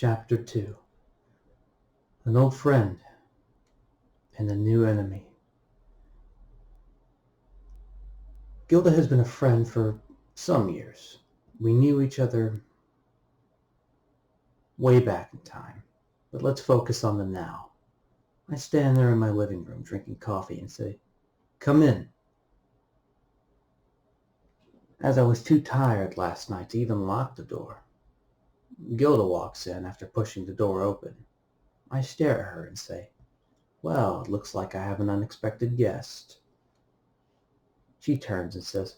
Chapter 2. An old friend and a new enemy. Gilda has been a friend for some years. We knew each other way back in time, but let's focus on the now. I stand there in my living room drinking coffee and say, "Come in." As I was too tired last night to even lock the door, Gilda walks in after pushing the door open. I stare at her and say, "Well, it looks like I have an unexpected guest." She turns and says,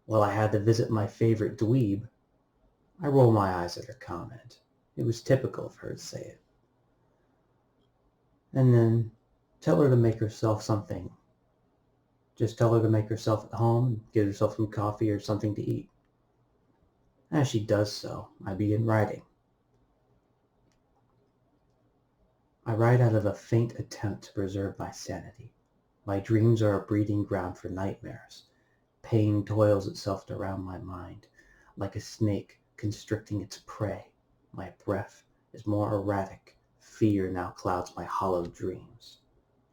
"Well, I had to visit my favorite dweeb." I roll my eyes at her comment. It was typical of her to say it. And then tell her to make herself something. Just tell her to make herself at home, get herself some coffee or something to eat. As she does so, I begin writing. I write out of a faint attempt to preserve my sanity. My dreams are a breeding ground for nightmares. Pain toils itself around my mind, like a snake constricting its prey. My breath is more erratic. Fear now clouds my hollow dreams.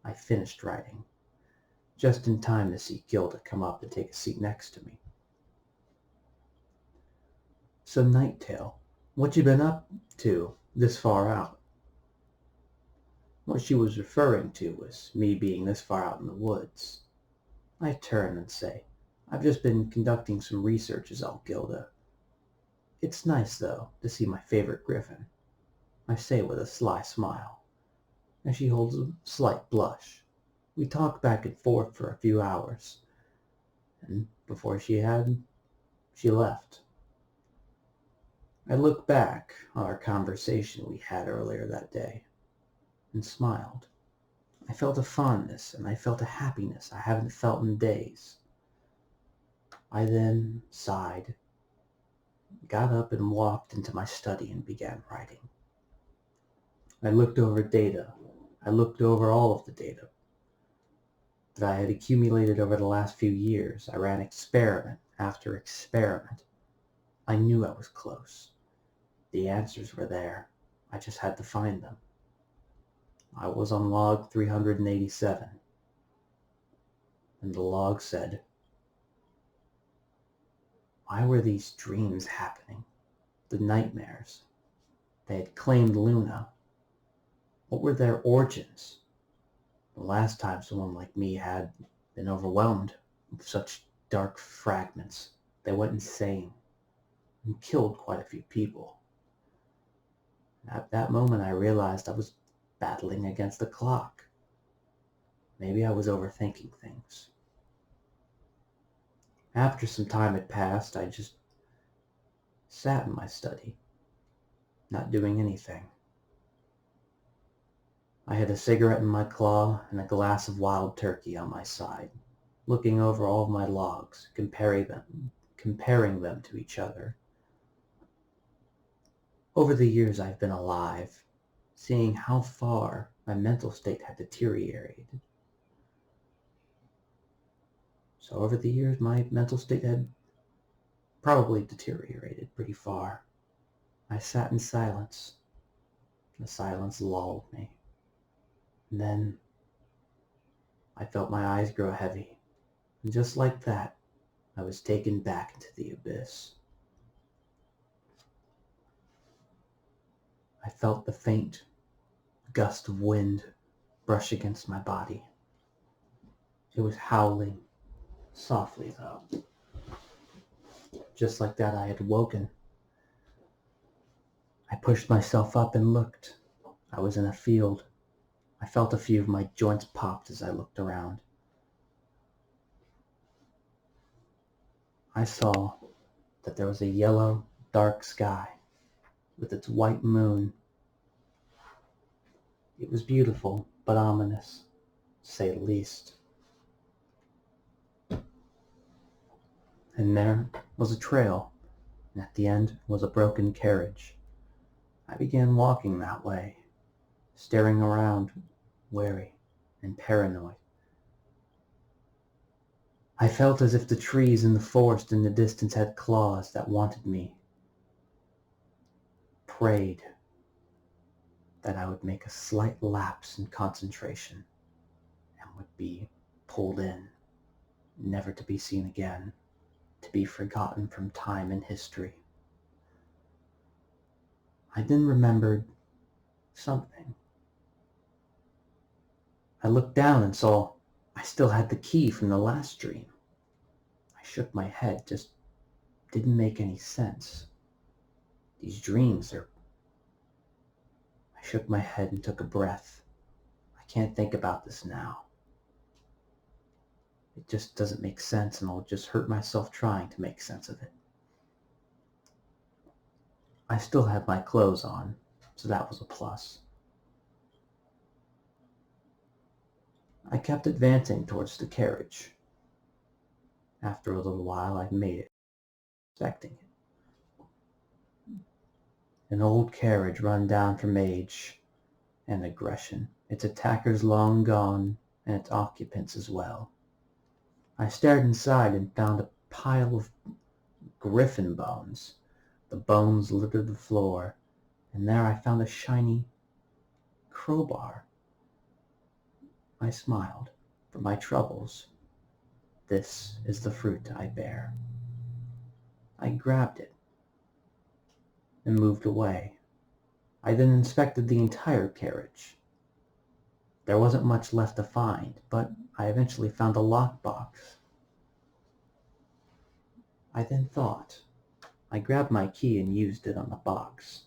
I finished writing, just in time to see Gilda come up and take a seat next to me. "So, Nighttail, what you been up to this far out?" What she was referring to was me being this far out in the woods. I turn and say, "I've just been conducting some research is all, Gilda. It's nice, though, to see my favorite griffin." I say with a sly smile, and she holds a slight blush. We talk back and forth for a few hours, and before she left. I look back on our conversation we had earlier that day and smiled. I felt a fondness and I felt a happiness I haven't felt in days. I then sighed, got up and walked into my study and began writing. I looked over data. I looked over all of the data that I had accumulated over the last few years. I ran experiment after experiment. I knew I was close. The answers were there. I just had to find them. I was on log 387, and the log said, "Why were these dreams happening? The nightmares. They had claimed Luna. What were their origins? The last time someone like me had been overwhelmed with such dark fragments, they went insane and killed quite a few people. At that moment, I realized I was battling against the clock. Maybe I was overthinking things." After some time had passed, I just sat in my study, not doing anything. I had a cigarette in my claw and a glass of wild turkey on my side, looking over all of my logs, comparing them to each other. Over the years I've been alive, seeing how far my mental state had deteriorated. So over the years, my mental state had probably deteriorated pretty far. I sat in silence. The silence lulled me. And then I felt my eyes grow heavy. And just like that, I was taken back into the abyss. I felt the faint gust of wind brush against my body. It was howling, softly though. Just like that, I had woken. I pushed myself up and looked. I was in a field. I felt a few of my joints popped as I looked around. I saw that there was a yellow, dark sky with its white moon. It was beautiful, but ominous, to say the least. And there was a trail, and at the end was a broken carriage. I began walking that way, staring around, wary and paranoid. I felt as if the trees in the forest in the distance had claws that wanted me. Prayed that I would make a slight lapse in concentration and would be pulled in, never to be seen again, to be forgotten from time and history. I then remembered something. I looked down and saw I still had the key from the last dream. I shook my head, just didn't make any sense. These dreams are... I shook my head and took a breath. I can't think about this now. It just doesn't make sense, and I'll just hurt myself trying to make sense of it. I still had my clothes on, so that was a plus. I kept advancing towards the carriage. After a little while, I made it, expecting it. An old carriage run down from age and aggression, its attackers long gone, and its occupants as well. I stared inside and found a pile of griffin bones. The bones littered the floor, and there I found a shiny crowbar. I smiled. For my troubles, this is the fruit I bear. I grabbed it and moved away. I then inspected the entire carriage. There wasn't much left to find, but I eventually found a lockbox. I then thought. I grabbed my key and used it on the box.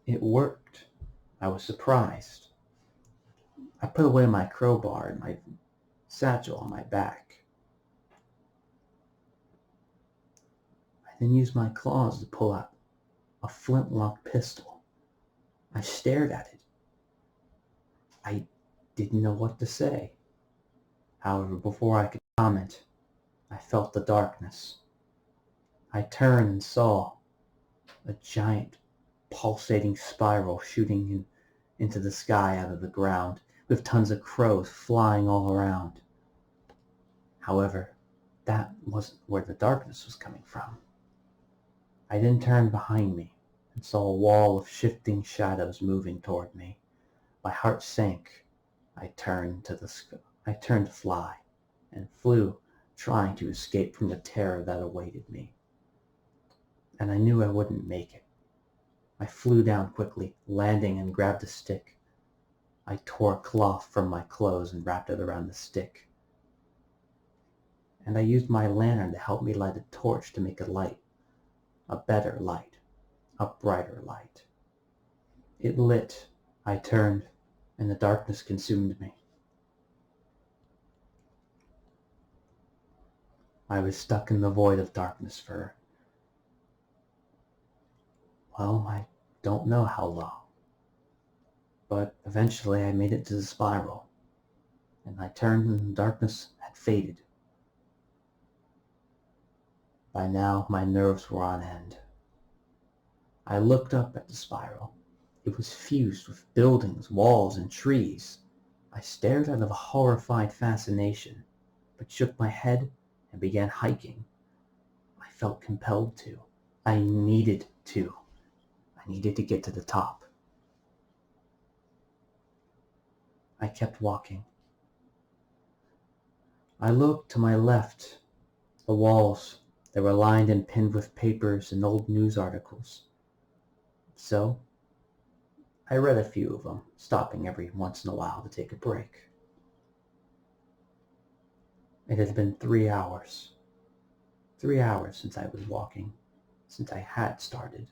It worked. I was surprised. I put away my crowbar and my satchel on my back. I then used my claws to pull out a flintlock pistol. I stared at it. I didn't know what to say. However, before I could comment, I felt the darkness. I turned and saw a giant pulsating spiral shooting into the sky out of the ground, with tons of crows flying all around. However, that wasn't where the darkness was coming from. I then turned behind me and saw a wall of shifting shadows moving toward me. My heart sank. I turned to fly and flew, trying to escape from the terror that awaited me. And I knew I wouldn't make it. I flew down quickly, landing and grabbed a stick. I tore a cloth from my clothes and wrapped it around the stick. And I used my lantern to help me light a torch to make a light. A better light. A brighter light. It lit. I turned, and the darkness consumed me. I was stuck in the void of darkness for, well, I don't know how long. But eventually I made it to the spiral, and I turned and the darkness had faded. By now my nerves were on end. I looked up at the spiral. It was fused with buildings, walls, and trees. I stared out of a horrified fascination, but shook my head and began hiking. I felt compelled to. I needed to. I needed to get to the top. I kept walking. I looked to my left. The walls, they were lined and pinned with papers and old news articles. So, I read a few of them, stopping every once in a while to take a break. It had been 3 hours. 3 hours since I was walking, since I had started.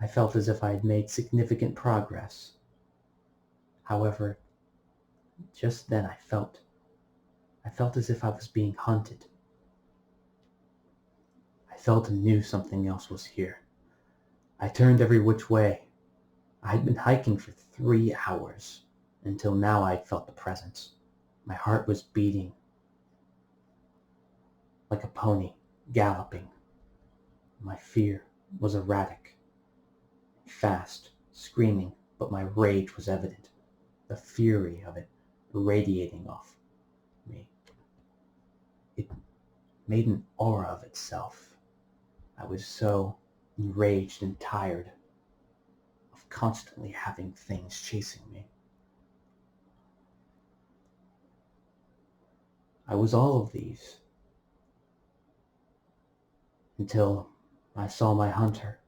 I felt as if I had made significant progress. However, just then I felt as if I was being hunted. I felt and knew something else was here. I turned every which way. I had been hiking for 3 hours, until now I had felt the presence. My heart was beating like a pony galloping. My fear was erratic, fast, screaming, but my rage was evident, the fury of it radiating off me. It made an aura of itself. I was so enraged and tired. of constantly having things chasing me. I was all of these until I saw my hunter,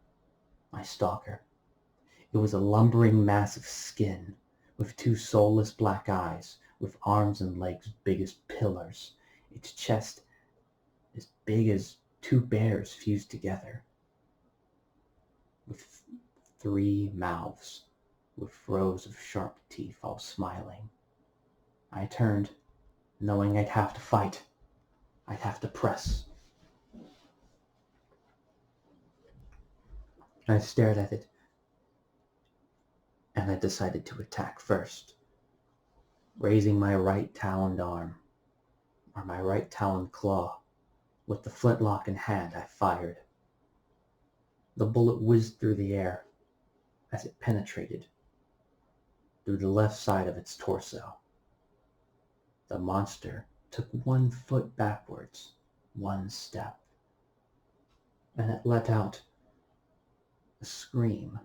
my stalker. It was a lumbering mass of skin with two soulless black eyes, with arms and legs big as pillars, its chest as big as two bears fused together, with three mouths, with rows of sharp teeth, all smiling. I turned, knowing I'd have to fight. I'd have to press. I stared at it, and I decided to attack first, raising my right taloned arm, or my right taloned claw. With the flintlock in hand, I fired. The bullet whizzed through the air as it penetrated through the left side of its torso. The monster took 1 foot backwards, 1 step, and it let out a scream.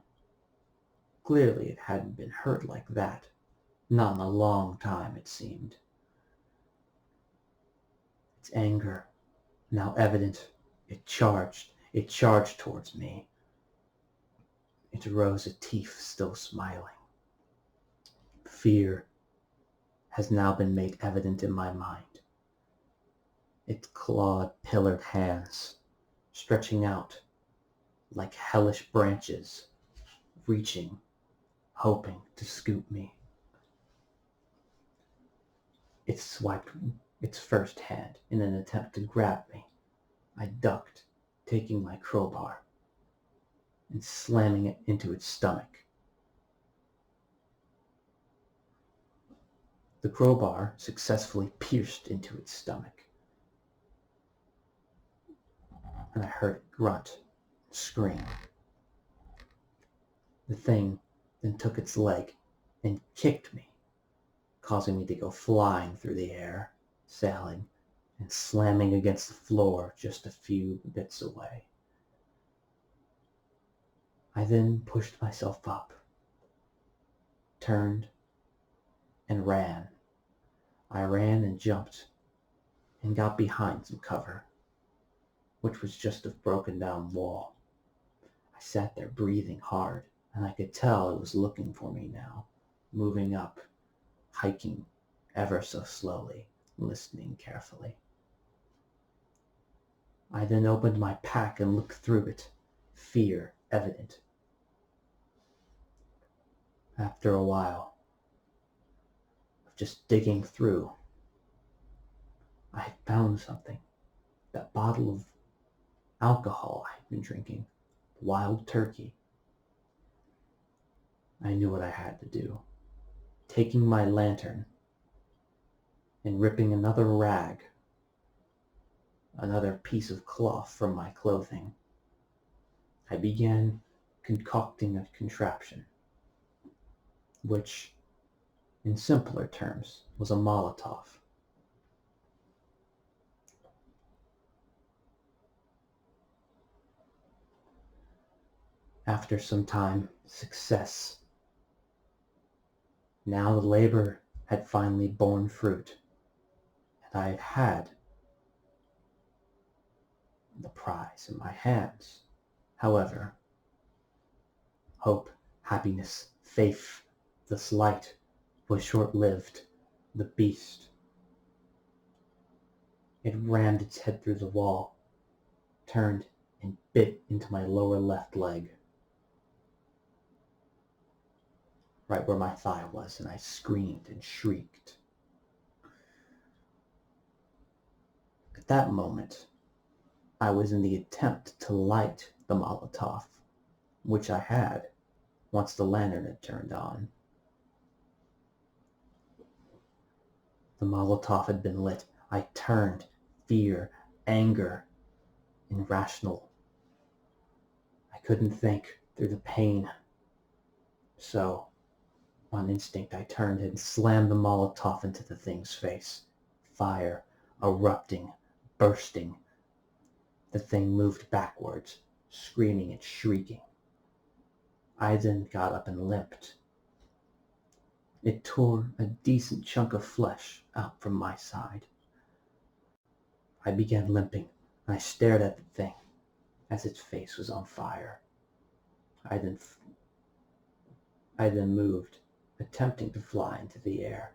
Clearly it hadn't been hurt like that. Not in a long time, it seemed. Its anger, now evident, it charged towards me. Its rows of teeth still smiling. Fear has now been made evident in my mind. Its clawed, pillared hands, stretching out like hellish branches, reaching, hoping to scoop me. It swiped its first hand in an attempt to grab me. I ducked, taking my crowbar and slamming it into its stomach. The crowbar successfully pierced into its stomach, and I heard it grunt and scream. The thing then took its leg and kicked me, causing me to go flying through the air, sailing and slamming against the floor just a few bits away. I then pushed myself up, turned, and ran. I ran and jumped and got behind some cover, which was just a broken down wall. I sat there breathing hard, and I could tell it was looking for me now, moving up, hiking ever so slowly, listening carefully. I then opened my pack and looked through it, fear evident. After a while of just digging through, I had found something. That bottle of alcohol I had been drinking, Wild Turkey. I knew what I had to do. Taking my lantern and ripping another rag, another piece of cloth from my clothing, I began concocting a contraption, which, in simpler terms, was a Molotov. After some time, success. Now the labor had finally borne fruit, and I had the prize in my hands. However, hope, happiness, faith, this light was short-lived. The beast. It rammed its head through the wall, turned, and bit into my lower left leg, right where my thigh was, and I screamed and shrieked. At that moment, I was in the attempt to light the Molotov, which I had once the lantern had turned on. The Molotov had been lit. I turned, fear, anger, irrational. I couldn't think through the pain. So, on instinct, I turned and slammed the Molotov into the thing's face. Fire, erupting, bursting. The thing moved backwards, screaming and shrieking. I then got up and limped. It tore a decent chunk of flesh out from my side. I began limping, and I stared at the thing as its face was on fire. I then moved, attempting to fly into the air,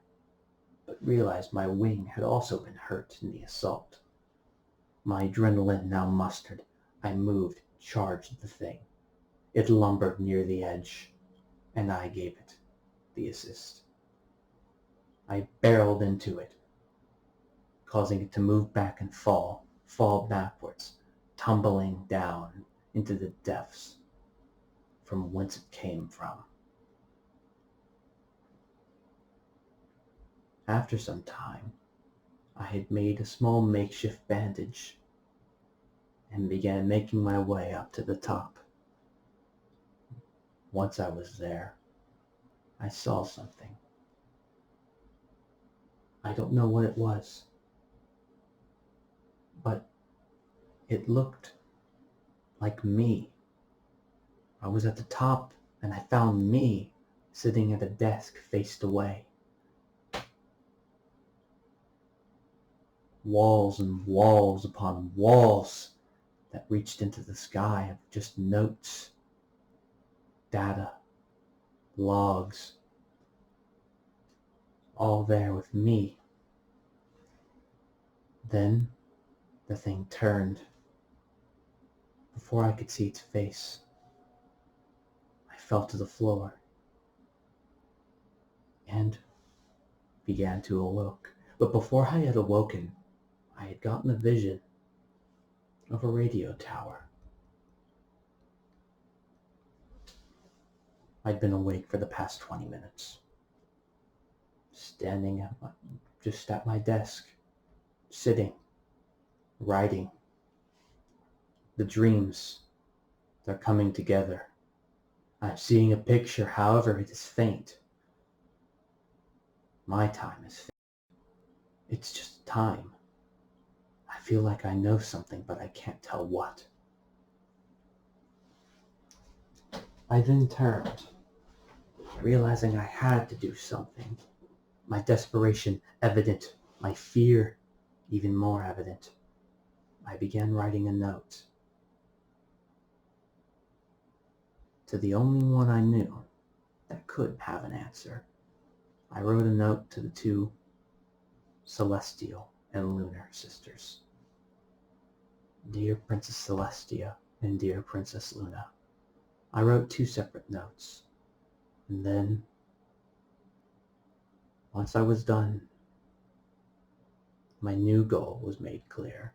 but realized my wing had also been hurt in the assault. My adrenaline now mustered. I moved, charged the thing. It lumbered near the edge, and I gave it the assist. I barreled into it, causing it to move back and fall backwards, tumbling down into the depths from whence it came from. After some time, I had made a small makeshift bandage and began making my way up to the top. Once I was there, I saw something. I don't know what it was, but it looked like me. I was at the top, and I found me sitting at a desk faced away. Walls and walls upon walls that reached into the sky of just notes, data, logs, all there with me. Then the thing turned. Before I could see its face, I fell to the floor and began to awoke. But before I had awoken, I had gotten a vision of a radio tower. I'd been awake for the past 20 minutes, standing just at my desk, sitting, writing. The dreams, they're coming together. I'm seeing a picture, however it is faint. My time is faint. It's just time. I feel like I know something, but I can't tell what. I then turned, realizing I had to do something. My desperation evident, my fear even more evident. I began writing a note to the only one I knew that could have an answer. I wrote a note to the two Celestial and Lunar sisters. Dear Princess Celestia and dear Princess Luna. I wrote 2 separate notes, and then, once I was done, my new goal was made clear.